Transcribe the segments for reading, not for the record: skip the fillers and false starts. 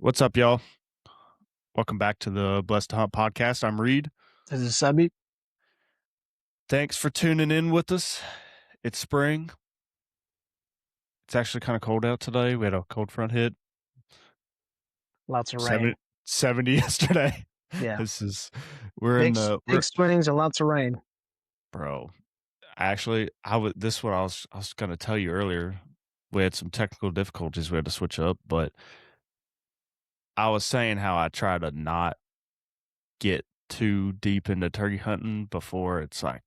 What's up, y'all? Welcome back to the Blessed to Hunt podcast. I'm Reed. This is Sabi. Thanks for tuning in with us. It's spring. It's actually kind of cold out today. We had a cold front hit. Lots of rain. 70 yesterday. Yeah. We're in the big swings and lots of rain. Bro. Actually, this is what I was going to tell you earlier. We had some technical difficulties. We had to switch up, but I was saying how I try to not get too deep into turkey hunting before it's like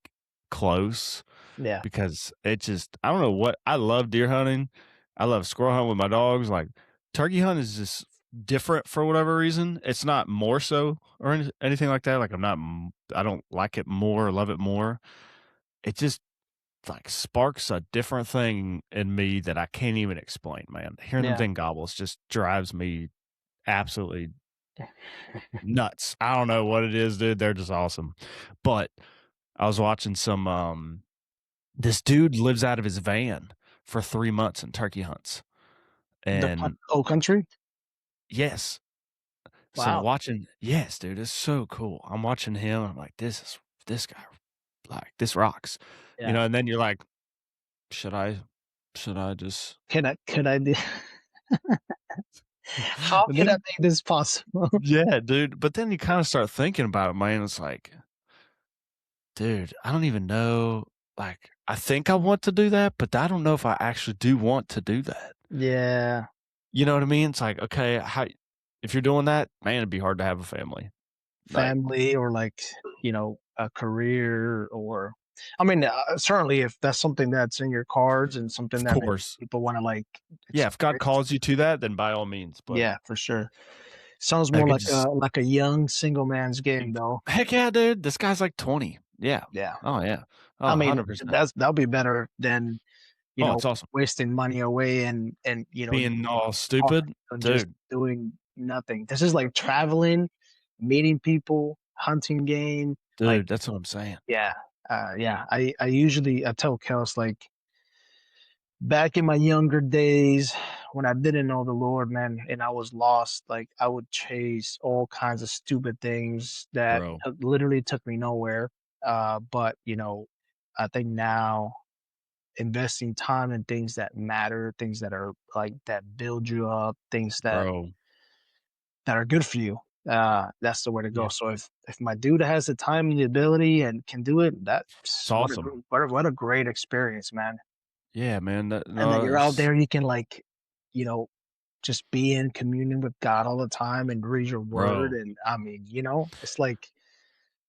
close. Yeah. Because I don't know what, I love deer hunting. I love squirrel hunting with my dogs. Like turkey hunt is just different for whatever reason. It's not more so or anything like that. Like I don't like it more or love it more. It just like sparks a different thing in me that I can't even explain, man. Hearing them thing gobbles just drives me absolutely nuts. I don't know what it is, dude. They're just awesome. But I was watching this dude lives out of his van for 3 months and turkey hunts. And the whole country? Yes. Wow. So watching, yes, dude, it's so cool. I'm watching him. I'm like, this guy, like, this rocks. Yeah. You know, and then you're like, should I just could I do how can I make this possible? Yeah, dude. But then you kind of start thinking about it, man. It's like, dude, I don't even know. Like, I think I want to do that, but I don't know if I actually do want to do that. Yeah. You know what I mean? It's like, okay, if you're doing that, man, it'd be hard to have a family. Or like, a career or, I mean, certainly if that's something that's in your cards and something that people want to like. Yeah, if God calls you to that, then by all means. But yeah, for sure. Sounds more like a young single man's game, though. Heck yeah, dude. This guy's like 20. Yeah. Yeah. Oh yeah. Oh, I mean, 100%. that'll be better than it's awesome. wasting money away and being all stupid, just doing nothing. This is like traveling, meeting people, hunting game. Dude, like, that's what I'm saying. Yeah. I usually tell Kels, like, back in my younger days when I didn't know the Lord, man, and I was lost, like I would chase all kinds of stupid things that literally took me nowhere. But I think now investing time in things that matter, things that are like that build you up, things that are good for you. That's the way to go. So if my dude has the time and the ability and can do it, that's awesome. What a great experience, man. Yeah, man. And then you're out there, you can like, just be in communion with God all the time and read your word. And I mean, it's like,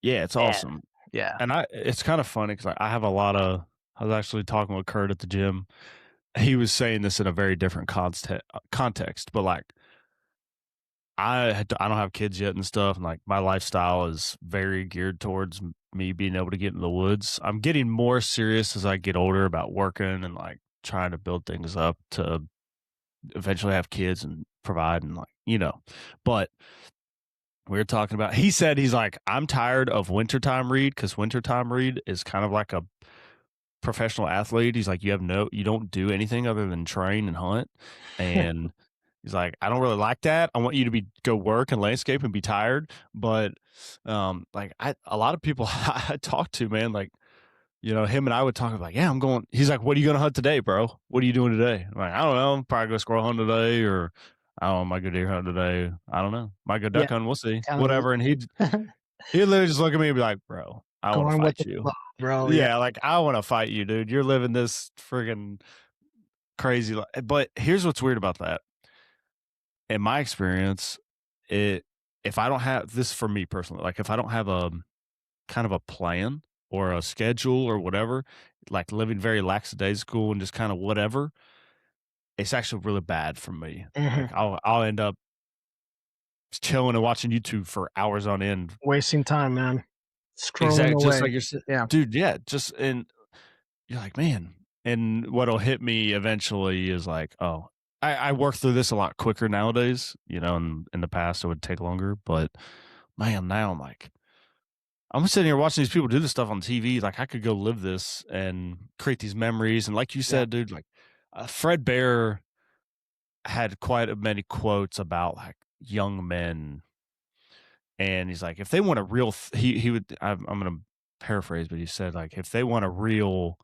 yeah, it's awesome. Yeah. And it's kind of funny because I was actually talking with Kurt at the gym. He was saying this in a very different context, but like, I don't have kids yet and stuff, and like my lifestyle is very geared towards me being able to get in the woods. I'm getting more serious as I get older about working and like trying to build things up to eventually have kids and provide and like, but we were talking about, he said, he's like, I'm tired of wintertime Reed, because wintertime Reed is kind of like a professional athlete. He's like, you don't do anything other than train and hunt. And he's like, I don't really like that. I want you to go work and landscape and be tired. But like a lot of people I talk to, man, like, him and I would talk about, yeah, I'm going. He's like, what are you going to hunt today, bro? What are you doing today? I'm like, I don't know. I'm probably going to squirrel hunt today, or I don't know, might go deer hunt today. I don't know. Might go duck hunt. We'll see. Whatever. And he'd literally just look at me and be like, bro, I want to fight you. Bro, yeah, like I want to fight you, dude. You're living this friggin' crazy life. But here's what's weird about that. In my experience, if I don't have this, for me personally, like if I don't have a kind of a plan or a schedule or whatever, like living very lackadaisical and just kind of whatever, it's actually really bad for me. Like I'll end up chilling and watching YouTube for hours on end, wasting time, man. Scrolling away. Just like you're, dude. Yeah, and you're like, man. And what'll hit me eventually is like, oh, I work through this a lot quicker nowadays. In the past it would take longer, but man, now I'm like, I'm sitting here watching these people do this stuff on TV. Like I could go live this and create these memories. And like you said, dude, like Fred Bear had quite many quotes about like, young men, and he's like, if they want a real, he would. I'm gonna paraphrase, but he said like, if they want a real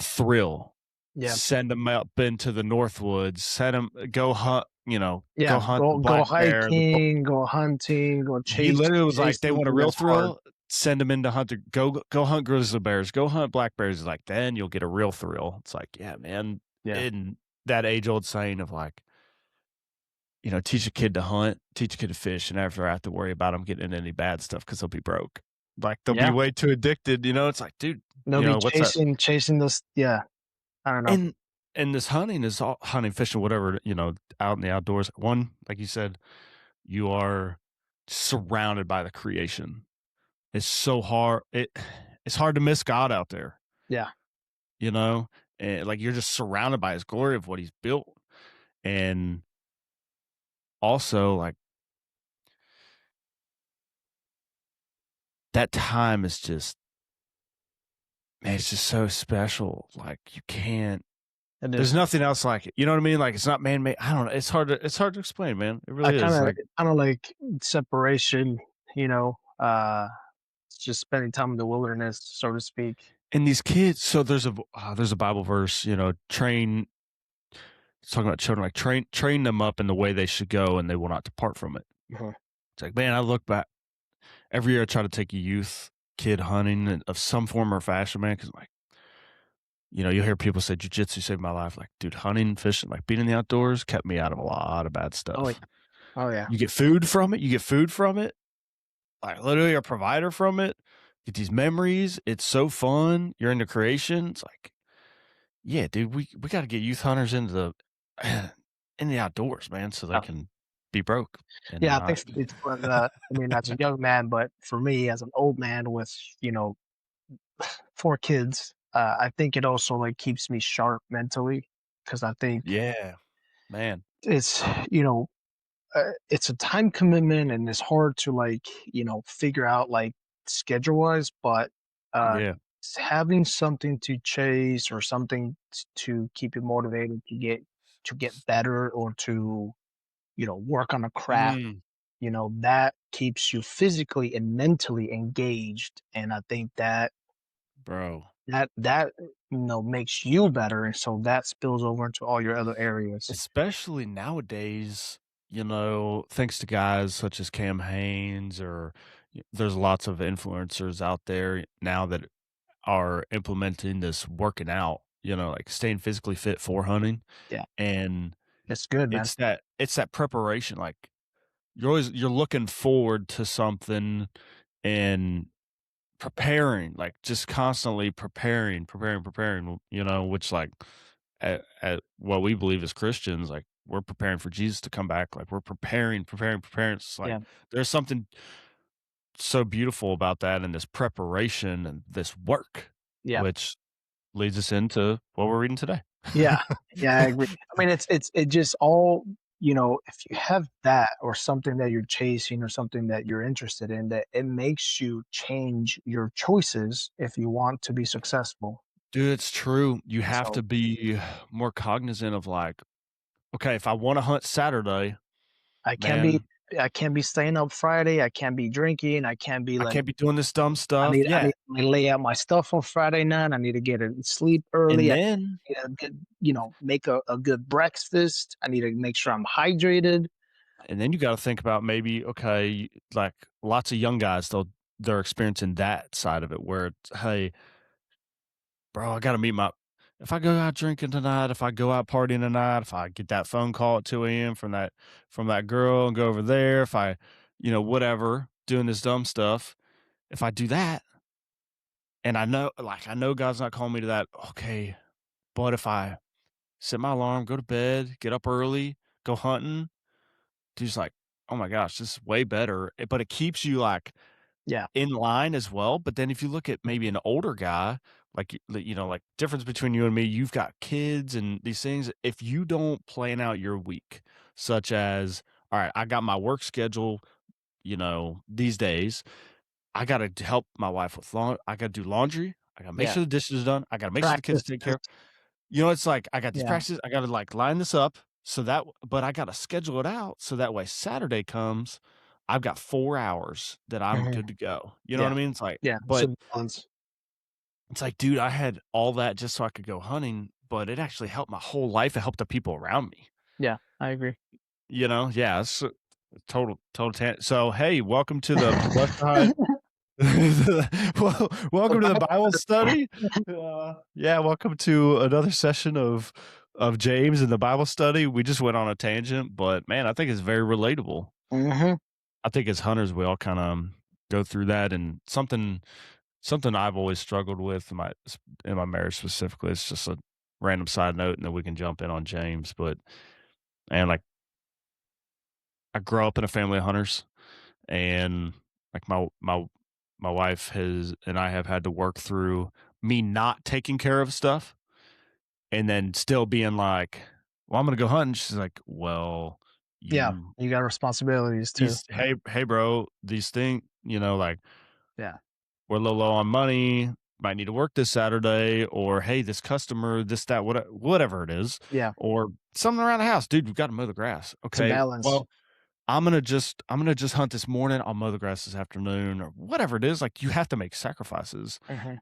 thrill, Yeah. send them up into the Northwoods, send them go hunt, go Yeah. hunt the Go black bear. hiking, go hunting, go He literally was like, chase they want a something real that's hard. thrill, send them into hunter, go hunt grizzly bears, go hunt black bears. He's like, then you'll get a real thrill. It's like, yeah, man. Yeah. In that age old saying of like, teach a kid to hunt, teach a kid to fish, and never have to worry about them getting into any bad stuff because they'll be broke. Like they'll be Yeah. way too addicted. It's like, dude, They'll be what's that? chasing this. Yeah. I don't know. And this hunting is all hunting, fishing, whatever, out in the outdoors. One, like you said, you are surrounded by the creation. It's so hard. It's hard to miss God out there, Yeah. you know? And like you're just surrounded by his glory of what he's built. And also like that time is just, man, it's just so special. Like you can't, It there's is. nothing else like it. You know what I mean? Like it's not man made. I don't know. It's hard to explain, man. It I really is. Like, kind of like separation, you know, just spending time in the wilderness, so to speak. and these kids, so there's a Bible verse, train, it's talking about children, like train them up in the way they should go and they will not depart from it. Mhm. It's like, man, I look back every year I try to take a youth kid hunting of some form or fashion, man, because like, you hear people say jujitsu saved my life. Like, dude, hunting, fishing, like being in the outdoors kept me out of a lot of bad Oh yeah. stuff. Oh yeah. You get food from it. You get food from it. Like literally a provider from it. Get these memories. It's so fun. You're into creation. It's like, yeah, dude, we got to get youth hunters into in the outdoors, man, so they Yeah. can be broke and Yeah, I not. think it's fun. I mean, as a young man, but for me, as an old man with four kids, I think it also like keeps me sharp mentally because I think Yeah, man. it's you know it's a time commitment and it's hard to like figure out like schedule wise, but uh, Yeah. having something to chase or something to keep you motivated to get better or to work on a craft, Mm, that keeps you physically and mentally engaged, and I think bro. that makes you better, and so that spills over into all your other areas. Especially nowadays, thanks to guys such as Cam Hanes or there's lots of influencers out there now that are implementing this working out, like staying physically fit for hunting. Yeah, And it's good, man. it's that preparation. Like you're looking forward to something and preparing, like just constantly preparing, which like at what we believe as Christians, like we're preparing for Jesus to come back. Like we're preparing. It's like Yeah, there's something so beautiful about that and this preparation and this work, yeah. which leads us into what we're reading today. Yeah, yeah, I agree. I mean, it just all if you have that or something that you're chasing or something that you're interested in, that it makes you change your choices if you want to be successful. Dude, it's true. You have So to be more cognizant of like, okay, if I want to hunt Saturday, I can't be man, I can't be staying up Friday. I can't be drinking. I can't be I like can't be doing this dumb stuff. Yeah. I lay out my stuff on Friday night. I need to get to sleep And early. I then need to make a good breakfast. I need to make sure I'm hydrated. you got to think about maybe, okay, like lots of young guys, they're experiencing that side of it where it's, hey, bro, I got to meet if I go out drinking tonight, if I go out partying tonight, if I get that phone call at 2 a.m. from that girl and go over there, if I, whatever, doing this dumb stuff, if I do that, and I know God's not calling me to that, okay, but if I set my alarm, go to bed, get up early, go hunting, dude's like, oh my gosh, this is way better. But it keeps you like Yeah, in line as well. But then if you look at maybe an older guy, like like difference between you and me, you've got kids and these things. If you don't plan out your week, such as, all right, I got my work schedule, these days, I gotta help my wife with I gotta do laundry, I gotta make yeah. sure the dishes are done, I gotta make sure the kids Practice are taken care this. of. It's like I got these Yeah, practices, I gotta like line this up. but I got to schedule it out so that way Saturday comes, I've got 4 hours that I'm Mhm. good to go. You know what Yeah. I mean? It's like, Yeah. It's but a balance. it's like, dude, I had all that just so I could go hunting, but it actually helped my whole life. It helped the people around me. Yeah, I agree. You know? Yeah, it's a so, hey, welcome to the Professional Hunt. Well, The welcome to the Bible Bible. study. Yeah, welcome to another session of James and the Bible study. We just went on a tangent, but man, I think it's very relatable. Mhm. I think as hunters, we all kind of go through that, and something I've always struggled with in my marriage specifically. It's just a random side note, and then we can jump in on James. But and like I grew up in a family of hunters, and like my wife has and I have had to work through me not taking care of stuff, and then still being like, "Well, I'm gonna go hunting." She's like, "Well, Yeah, you you got responsibilities too. hey bro, these things, like Yeah. we're a little low on money, might need to work this Saturday, or hey, this customer, this, that, whatever it is, Yeah. or something around the house. Dude, we've got to mow the grass. It's a Okay. balance. Well, I'm gonna just hunt this morning. I'll mow the grass this afternoon, or whatever it is. Like you have to make sacrifices Mhm.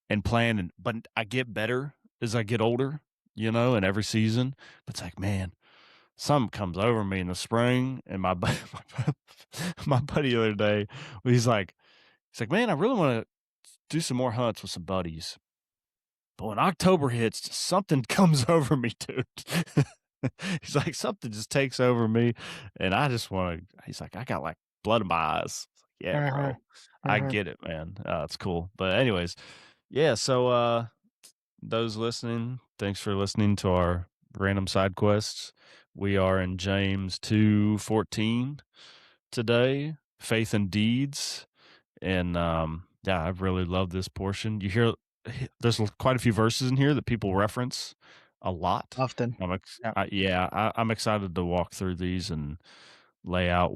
and plan, but I get better as I get older, in every season. But it's like, man, something comes over me in the spring, and my buddy the other day, he's like, man, I really want to do some more hunts with some buddies. But when October hits, something comes over me, dude. He's like, something just takes over me, and I just want to. He's like, I got like blood in my eyes. It's like, yeah, Mhm. bro, I Mhm. get it, man. It's cool. But anyways, yeah. So those listening, thanks for listening to our random side quests. We are in James 2:14 today. Faith and deeds. And yeah, I've really loved this portion. You hear there's quite a few verses in here that people reference a lot. Often. Yeah. I'm excited to walk through these and lay out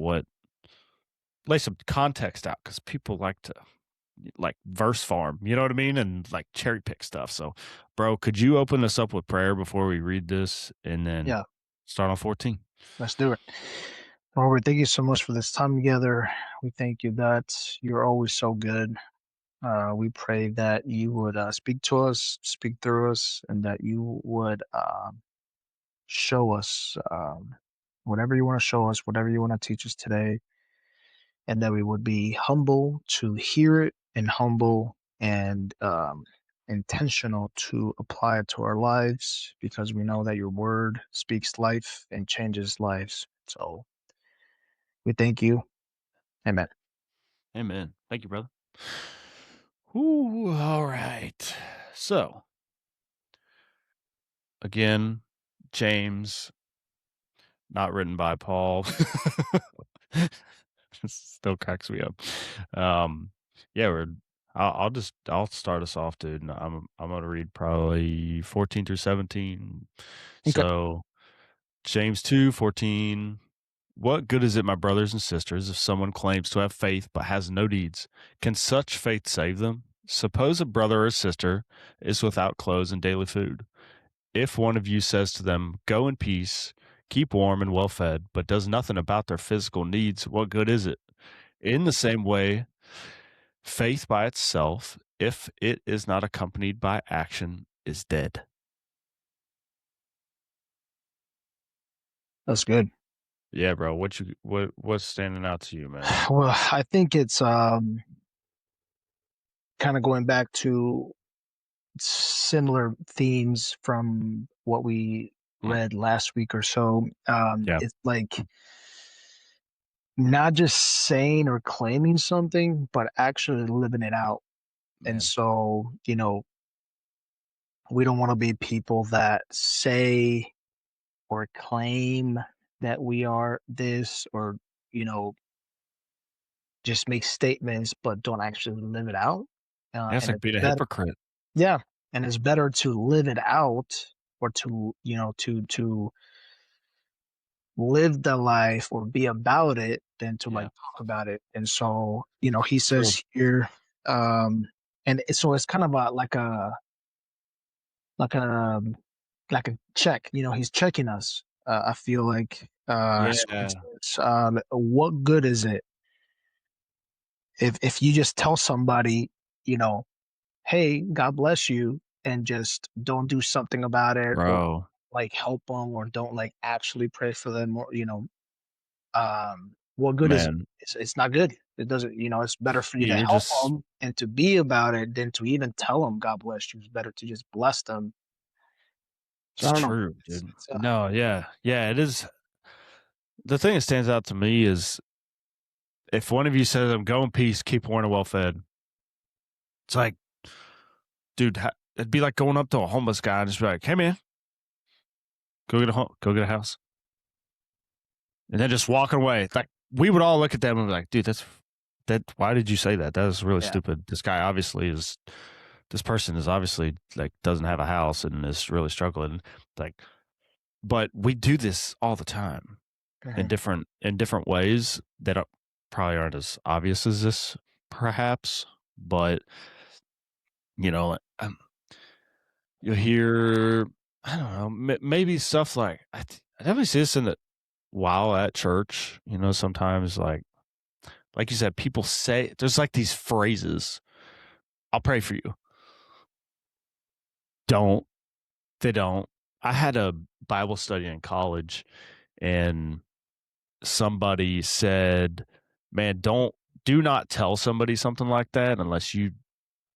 lay some context out because people like to like verse farm, you know what I mean, and like cherry pick stuff. So, bro, could you open us up with prayer before we read this, and then Yeah. start on 14? Let's do it. Lord, thank you so much for this time together. We thank you that you're always so good. We pray that you would speak to us, speak through us, and that you would show us whatever you want to show us, whatever you want to teach us today, and that we would be humble to hear it and humble and intentional to apply it to our lives because we know that your word speaks life and changes lives. So we thank you. Amen. Amen. Thank you, brother. Ooh, all right. So again, James, not written by Paul. Still cracks me up. Um, yeah, I'll start us off, dude. And I'm gonna read probably 14 through 17. Okay. So James 2:14. What good is it, my brothers and sisters, if someone claims to have faith but has no deeds? Can such faith save them? Suppose a brother or sister is without clothes and daily food. If one of you says to them, go in peace, keep warm and well fed, but does nothing about their physical needs, what good is it? In the same way, faith by itself, if it is not accompanied by action, is dead. That's good. Yeah, bro. What's standing out to you, man? Well, I think it's kind of going back to similar themes from what we read last week or so. Yeah, It's like not just saying or claiming something, but actually living it out. And man. so, we don't want to be people that say or claim that we are this or, you know, just make statements but don't actually live it out. Yeah, it's And like it's being a better, hypocrite. yeah, and it's better to live it out or to, to live the life or be about it than to like Yeah, talk about it. And so, he true. says here, um, and so it's kind of like a like a check. He's checking us. I feel like Yeah, what good is it if you just tell somebody, you know, hey, God bless you, and just don't do something about it, or bro, like help them, or don't like actually pray for them, or what good is it? man, It's not good. It doesn't. It's better for you to you're help just them and to be about it than to even tell them God bless you. It's better to just bless them. So it's I don't know. true, It's, dude. it's No, yeah, yeah, it is. The thing that stands out to me is if one of you says, "I'm go in peace, keep warm and well fed," it's like, dude, it'd be like going up to a homeless guy and just be like, "Hey, man, go get a house," and then just walking away. It's like we would all look at them and be like, "Dude, that's that. Why did you say that? That is really yeah. stupid. This guy obviously is. This person is obviously like doesn't have a house and is really struggling. Like, but we do this all the time in Mhm. different ways that probably aren't as obvious as this, perhaps. But um, you'll hear, I don't know, maybe stuff like I definitely see this in the while at church. Sometimes like you said, people say there's like these phrases. I'll pray for you. Don't they don't. I had a Bible study in college, and somebody said, "Man, do not tell somebody something like that unless you're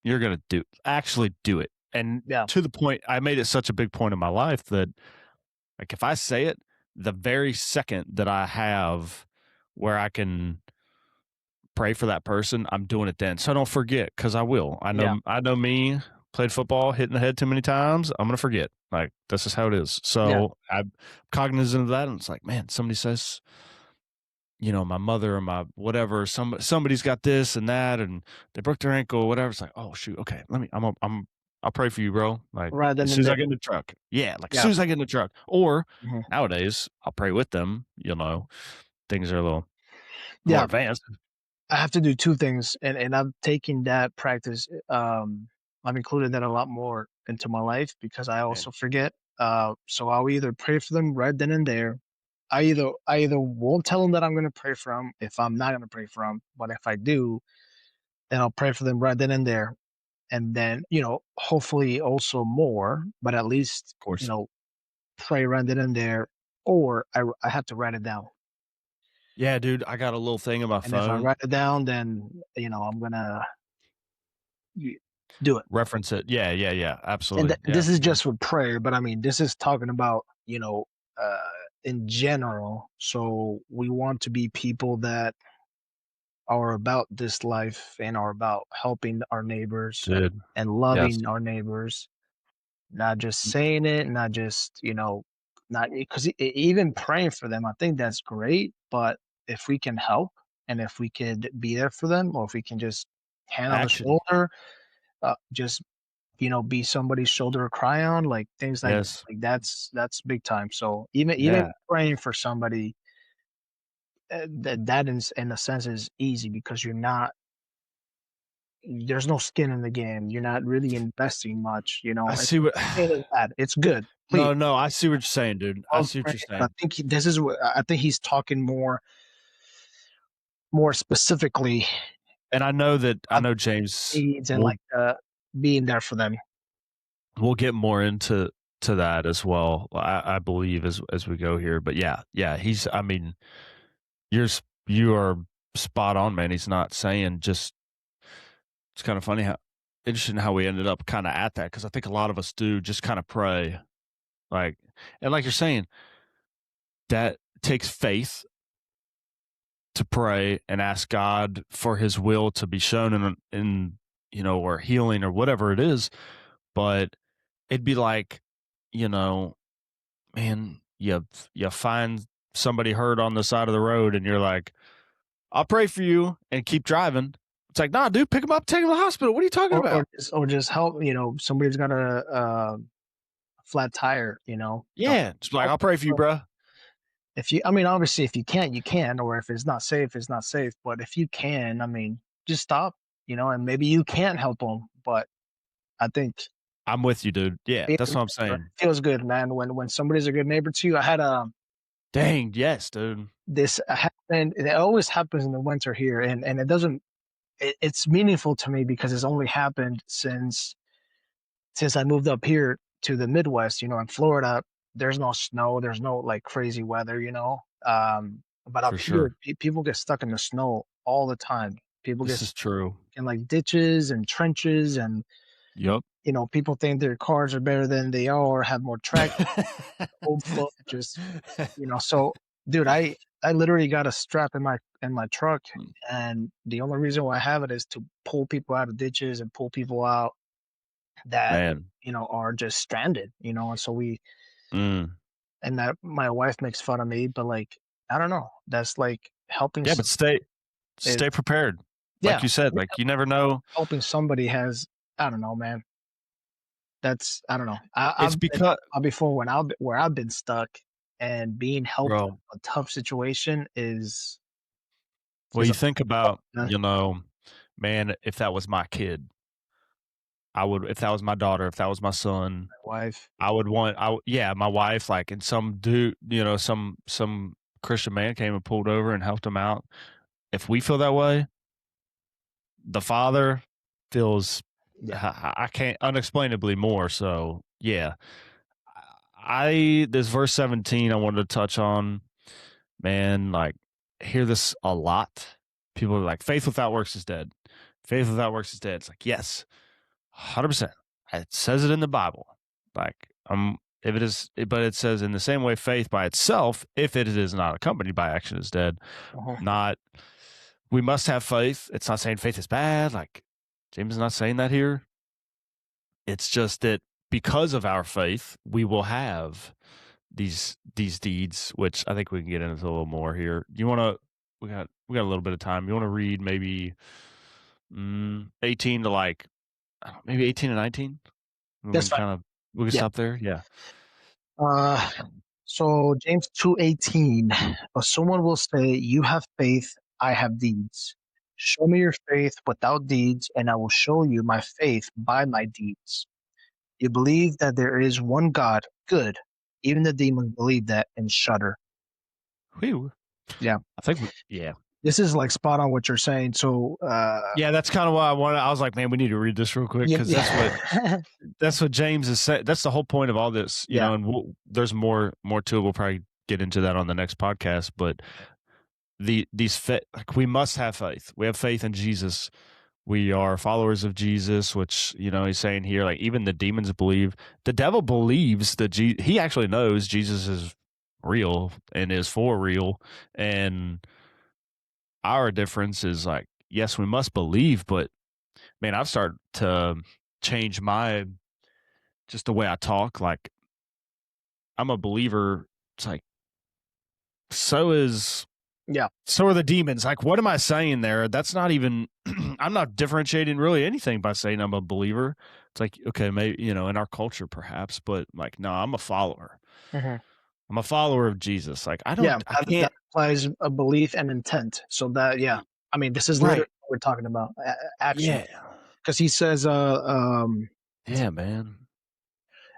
gonna actually do it." And Yeah. to the point, I made it such a big point in my life that like if I say it, the very second that I have where I can pray for that person, I'm doing it then. So don't forget, because I will. Yeah. I know me, played football, hitting the head too many times, I'm gonna forget. Like that's just how it is. Yeah. So I'm cognizant of that, and it's like, man, somebody says, my mother or my whatever, somebody's got this and that, and they broke their ankle, or whatever. It's like, oh shoot, okay, I'll pray for you, bro. Like Right then as soon and as there. I get in the truck, yeah, like as Yeah. soon as I get in the truck. Or Mhm. nowadays, I'll pray with them. Things are a little more Yeah. advanced. I have to do two things, and I'm taking that practice. I've included that a lot more into my life because I Man, also forget. So I'll either pray for them right then and there. I either won't tell them that I'm going to pray for them if I'm not going to pray for them, but if I do, then I'll pray for them right then and there, and then hopefully also more, but at least of course. pray right then and there, or I have to write it down. Yeah, dude, I got a little thing on my And if I phone. write it down, then I'm gonna do it. Reference it. Yeah, yeah, yeah. And Absolutely. Yeah. this is just with prayer, but I mean, this is talking about uh, in general. So we want to be people that are about this life and are about helping our neighbors Dude. and Yes. loving our neighbors, not just saying it, not just not because even praying for them, I think that's great. But if we can help and if we could be there for them, or if we can just hand on the Action. shoulder, just be somebody's shoulder to cry on, like things Yes. like that's big time. So even Yeah. praying for somebody, that in a sense is easy because there's no skin in the game. You're not really investing much. I It's see what saying it's bad. It's good. Please No, no, I see what you're saying, dude. I love see what praying, you're but I saying. think this is what I think he's talking more specifically And I about know James needs and will like being there for them. we'll get more into that as well. I believe as we go here. But yeah, yeah, I mean, you are spot on, man. He's not saying just it's kind of funny how interesting how we ended up kind of at that because I think a lot of us do just kind of pray like and like you're saying that takes faith to pray and ask God for His will to be shown in or healing or whatever it is. But it'd be like you know, man, you find somebody hurt on the side of the road and you're like, I'll pray for you and keep driving. It's like, nah, dude, pick him up, take him to the hospital. What are you talking or or about? just, or just help. Somebody's got a flat tire. Don't Yeah. It's like, help. I'll pray for you, bro. If you, I mean, obviously, if you can't, you can, or if it's not safe, it's not safe. But if you can, I mean, just stop. And maybe you can't help them, but I think I'm with you, dude. Yeah, Being that's a what I'm neighbor saying. feels good, man. When somebody's a good neighbor to you. I had Dang, yes, dude. this happened. It always happens in the winter here, and it doesn't. It's meaningful to me because it's only happened since I moved up here to the Midwest. In Florida, there's no snow, there's no like crazy weather. But up For here, sure. people get stuck in the snow all the time. People get This is stuck true. in like ditches and trenches, and Yep. people think their cars are better than they are or have more track. Old folk just so dude, I literally got a strap in my truck, and the only reason why I have it is to pull people out of ditches and pull people out that Man. are just stranded, and so we Mm. and that my wife makes fun of me, but like I don't know, that's like helping Yeah, but stay is stay prepared. yeah, Like you said, yeah, like you never know. helping somebody has, I don't know, man. That's I don't know. It's I've been because, before when where I've been stuck, and being helped bro, in a tough situation well, is you a think about, my man, if that was my kid, if that was my daughter, if that was my son, wife. yeah, my wife, like, and some dude, some Christian man came and pulled over and helped him out. If we feel that way, the father feels, Yeah. I can't, unexplainably more. So yeah, this verse 17 I wanted to touch on, man, like, hear this a lot. People are like, faith without works is dead. Faith without works is dead. It's like, yes, 100%. It says it in the Bible. Like, if it is, but it says in the same way, faith by itself, if it is not accompanied by action, is dead. Uh-huh. Not, we must have faith. It's not saying faith is bad. Like, James is not saying that here. It's just that because of our faith, we will have these deeds, which I think we can get into a little more here. You want to? We got a little bit of time. You want to read maybe 18 to like, I don't know, maybe 18 to 19? We That's can fine. kind of, we can Yeah. stop there. Yeah. Uh, so James 2:18, but someone will say, "You have faith, I have deeds. Show me your faith without deeds, and I will show you my faith by my deeds." You believe that there is one God, good. Even the demons believe that and shudder. Whew. Yeah, I think yeah. this is like spot on what you're saying. So, Yeah, that's kind of why I wanted. I was like, man, we need to read this real quick yeah, because yeah, that's what James is saying. That's the whole point of all this, yeah, and there's more to it. We'll probably get into that on the next podcast. But like, we must have faith. We have faith in Jesus. We are followers of Jesus, which he's saying here. Like, even the demons believe. The devil believes that he actually knows Jesus is real and is for real. And our difference is like, yes, we must believe, but man, I've started to change just the way I talk. Like, I'm a believer. It's like, so is yeah. so are the demons. Like, what am I saying there? That's not even, I'm not differentiating really anything by saying I'm a believer. It's like, okay, maybe, in our culture perhaps, but like, no, I'm a follower. Mhm. I'm a follower of Jesus. Like, Yeah, I that can't, implies a belief and intent. So that, yeah, I mean, this is literally right. what we're talking about, action. Yeah. Because he says, Yeah, man.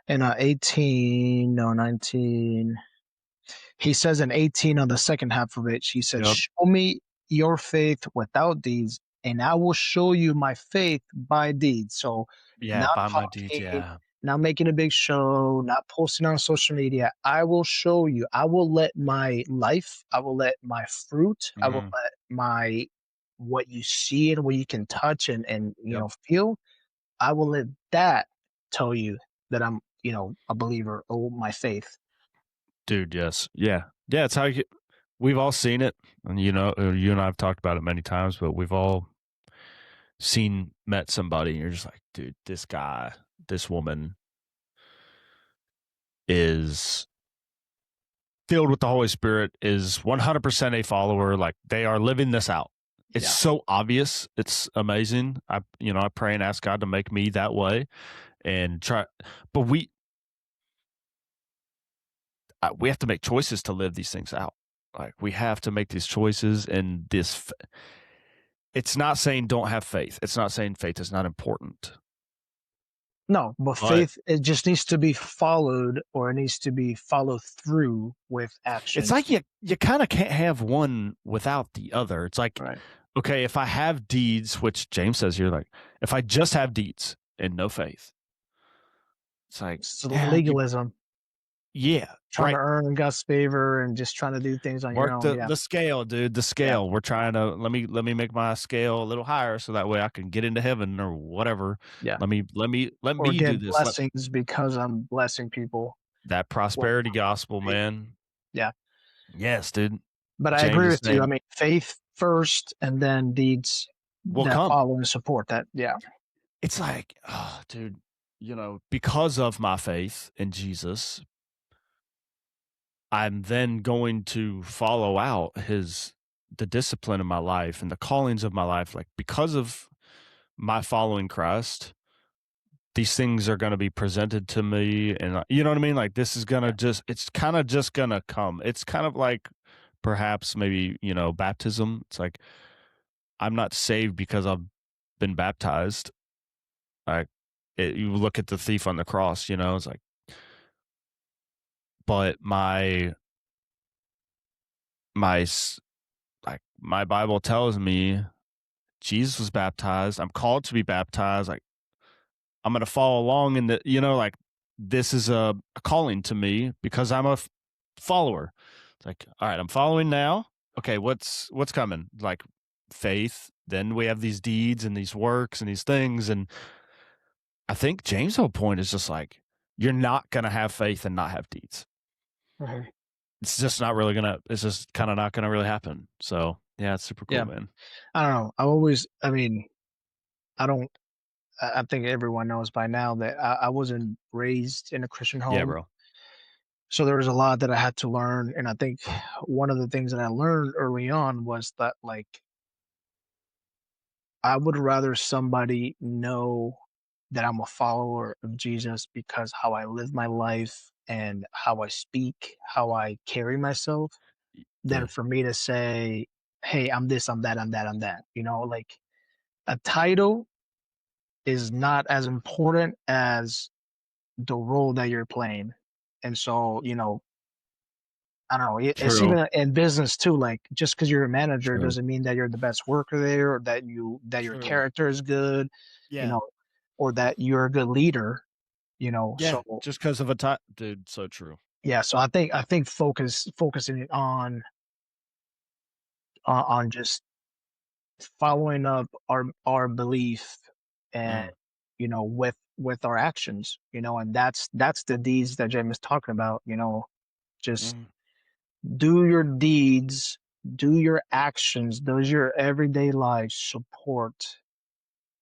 in 18, no, 19. He says in 18 on the second half of it, he says, Yep. "Show me your faith without deeds, and I will show you my faith by deeds." So, Yeah. not By my deeds. talking, Yeah. not making a big show, not posting on social media. I will show you. I will let my life, I will let my fruit, I will Mm-hmm. let my what you see and what you can touch and Yep. feel. I will let that tell you that I'm a believer or my faith. Dude, yes. Yeah. Yeah. It's how we've all seen it. And, you and I have talked about it many times, but we've all met somebody and you're just like, dude, this guy, this woman is filled with the Holy Spirit, is 100% a follower. Like, they are living this out. It's Yeah. so obvious. It's amazing. I pray and ask God to make me that way and try, but we have to make choices to live these things out. Like, we have to make these choices, and it's not saying don't have faith. It's not saying faith is not important. No, but But faith, it just needs to be followed, or it needs to be followed through with it's actions. like you kind of can't have one without the other. It's like, Right. okay, if I have deeds, which James says here, like if I just have deeds and no faith, it's like, So yeah, legalism, yeah, trying to right. earn God's favor and just trying to do things on your Work own. Yeah. the scale, dude. The Yeah. scale. We're trying to let me make my scale a little higher so that way I can get into heaven or whatever. Yeah. Let Or me get do this. Let blessings because I'm blessing people. that Well, prosperity gospel, faith. man. Yeah. Yes, dude. But I James agree is with you. I saying, mean, faith first and then deeds will that come. follow and support that. Yeah. It's like, oh, dude, because of my faith in Jesus, I'm then going to follow out the discipline of my life and the callings of my life. Like, because of my following Christ, these things are going to be presented to me. And you know what I mean? Like, this is going to it's kind of just going to come. It's kind of like perhaps maybe, baptism. It's like, I'm not saved because I've been baptized. Like, you look at the thief on the cross, it's like, but my like my Bible tells me Jesus was baptized. I'm called to be baptized. Like, I'm going to follow along in like, this is a calling to me because I'm a follower. It's like, all right, I'm following now. Okay, what's coming? Like, faith. Then we have these deeds and these works and these things. And I think James' whole point is just like, you're not going to have faith and not have deeds. Mhm. It's just not really gonna. It's just kind of not gonna really happen. So yeah, it's super cool, Yeah. man. I don't know. I mean, I don't, I think everyone knows by now that I wasn't raised in a Christian Yeah, home. bro. So there was a lot that I had to learn. And I think one of the things that I learned early on was that, like, I would rather somebody know that I'm a follower of Jesus because how I live my life and how I speak, how I carry myself, than Yeah, for me to say, "Hey, I'm this, I'm that, I'm that, I'm that." Like, a title is not as important as the role that you're playing. And so, I don't know. It's true, even in business too. Like, just because you're a manager true, doesn't mean that you're the best worker there, or that your true. character is good, you Yeah, know, or that you're a good leader. yeah. So Just because of a time, dude. So true. yeah. So I think focusing it on just following up our belief, and Mm, with our actions, and that's the deeds that James is talking about. Just mm, do your deeds, do your actions, does your everyday life support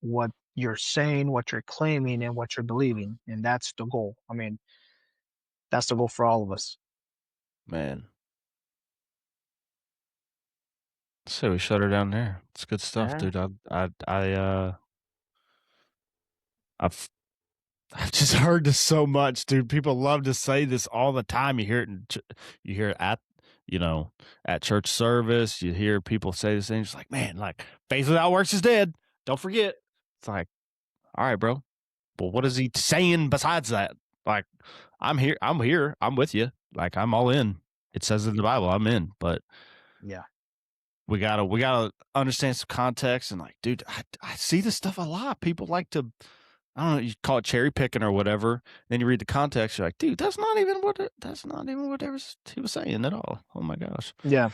what you're saying, what you're claiming, and what you're believing? And that's the goal. I mean, that's the goal for all of us. man. So we shut her down there. It's good stuff, Yeah. dude. I've I've just heard this so much, dude. People love to say this all the time. You hear it you hear it you know, at church service. You hear people say this thing. It's like, man, like, faith without works is dead. Don't forget. It's like, all right, bro. Well, what is he saying besides that? Like, I'm here. I'm here. I'm with you. Like, I'm all in. It says in the Bible, I'm in. But Yeah. we gotta understand some context. And like, dude, I see this stuff a lot. People like to, I don't know, you call it cherry picking or whatever. Then you read the context, you're like, dude, that's not even what he was saying at all. Oh my gosh. Yeah.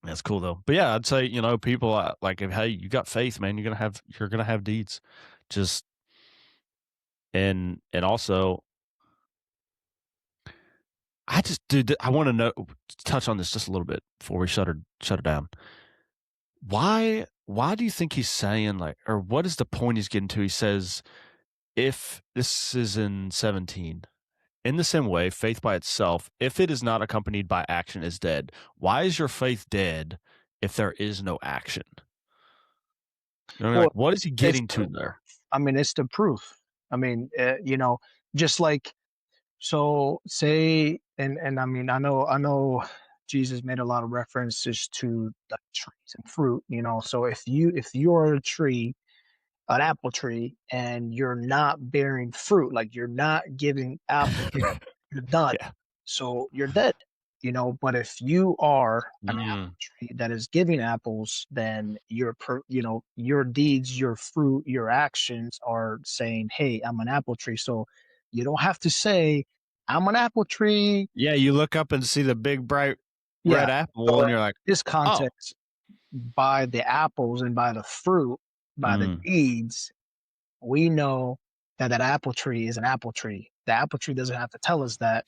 That's cool though. But yeah, I'd say, people like, if, hey, you got faith, man, you're gonna have deeds. Just and also, I just, dude, I want to touch on this just a little bit before we shut it down. Why do you think he's saying, like, or what is the point he's getting to? He says, if this is in 17, in the same way, faith by itself, if it is not accompanied by action, is dead. Why is your faith dead if there is no action? You know what I mean? Well, Like, what is he it's getting to there? I mean, it's the proof. I mean, just like, so say, and I mean, I know Jesus made a lot of references to the trees and fruit. So if you're a tree an apple tree and you're not bearing fruit, like you're not giving apples, you're done. Yeah. So you're dead, but if you are an apple Mm. tree that is giving apples, then your deeds, your fruit, your actions are saying, "Hey, I'm an apple tree." So you don't have to say, "I'm an apple tree." Yeah, you look up and see the big bright Yeah. red apple, So and in you're like, this "Oh." context, by the apples and by the fruit, by the Mm, deeds, we know that that apple tree is an apple tree. The apple tree doesn't have to tell us that,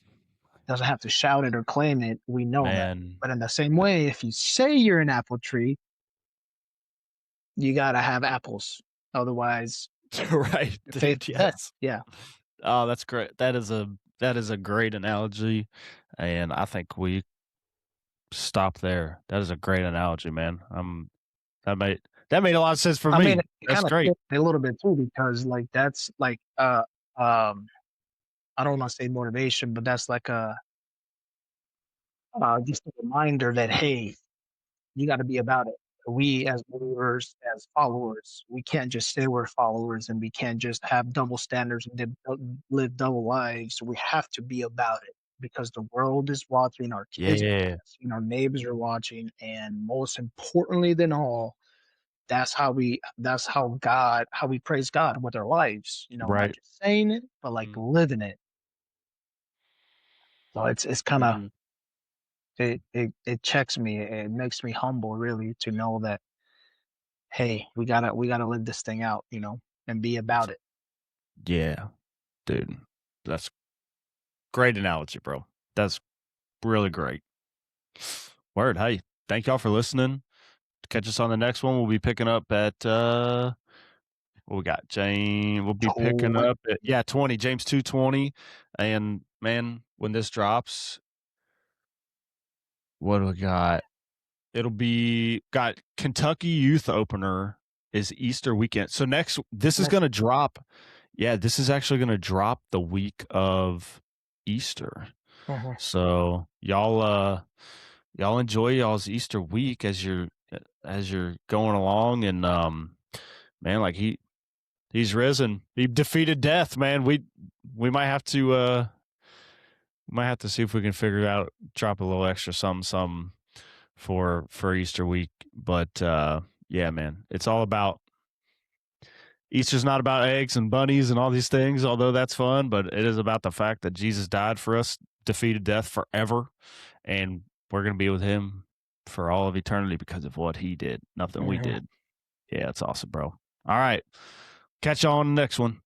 doesn't have to shout it or claim it. We know that. man. But in the same way, if you say you're an apple tree, you gotta have apples. Otherwise, Right, your faith dude, is dead. yes. Yeah. Oh, that's great. That is a great analogy, and I think we stop there. That is a great analogy, man. That made that made a lot of sense for I mean, me. it That's kind of great. fits me a little bit too because like that's like um I don't want to say motivation, but that's like a just a reminder that hey, you got to be about it. We as believers, as followers, we can't just say we're followers and we can't just have double standards and live double lives. We have to be about it because the world is watching, our kids are Yeah, watching, our neighbors are watching, and most importantly than all, how we praise God with our lives. Not right. just saying it, but like Mm, living it. So it's kind of mhm. it checks me. It makes me humble really to know that hey, we gotta live this thing out, and be about it. Yeah, dude. That's great analogy, bro. That's really great. Word. Hey, thank y'all for listening. Catch us on the next one. We'll be picking up at what we got? James. We'll be picking Totally. up at 20, James 2:20. And man, when this drops, what do we got? It'll be got Kentucky Youth Opener is Easter weekend. So this is Next. gonna drop. Yeah, this is actually gonna drop the week of Easter. Mhm. So y'all enjoy y'all's Easter week as you're going along, and man, like he's risen. He defeated death, man. We might have to see if we can figure out drop a little extra some for Easter week. But yeah, man, it's all about Easter's not about eggs and bunnies and all these things, although that's fun, but it is about the fact that Jesus died for us, defeated death forever, and we're going to be with him for all of eternity because of what he did, nothing we Mhm. did. Yeah, it's awesome, bro. All right. Catch y'all on the next one.